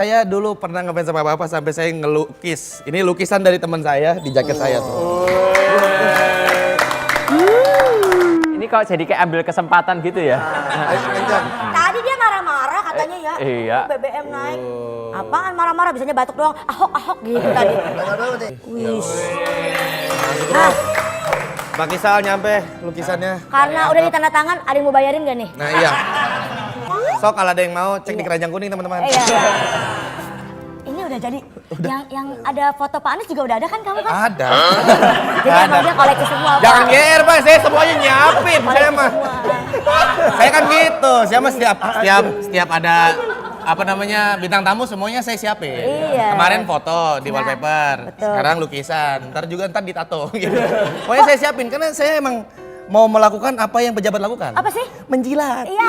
Saya dulu pernah ngefans sama Bapak sampai saya ngelukis. Ini lukisan dari teman saya di jaket saya tuh. Ini kok jadi kayak ambil kesempatan gitu ya? Tadi dia marah-marah katanya ya. Iya. BBM naik. Apaan marah-marah, bisanya batuk doang. Ahok gitu tadi. Wih. Nah, Bang Kisal nyampe lukisannya. karena udah ditanda tangan, ada yang mau bayarin gak nih? Nah iya. Sok kalau ada yang mau cek di Keranjang Kuning teman-teman. Iya. Ini udah jadi. Yang ada foto Pak Anies juga udah ada kan kamu kan? Ada. Jadi emang dia koleksi semua Pak. Jangan GR Pak, saya semuanya nyiapin. Saya mah. Saya kan gitu. Saya mah setiap ada apa namanya bintang tamu semuanya saya siapin. Iya. Kemarin foto di Nah, wallpaper, betul. sekarang lukisan, ntar ditato gitu. Pokoknya saya siapin karena saya emang mau melakukan apa yang pejabat lakukan. Apa sih? Menjilat. Iya.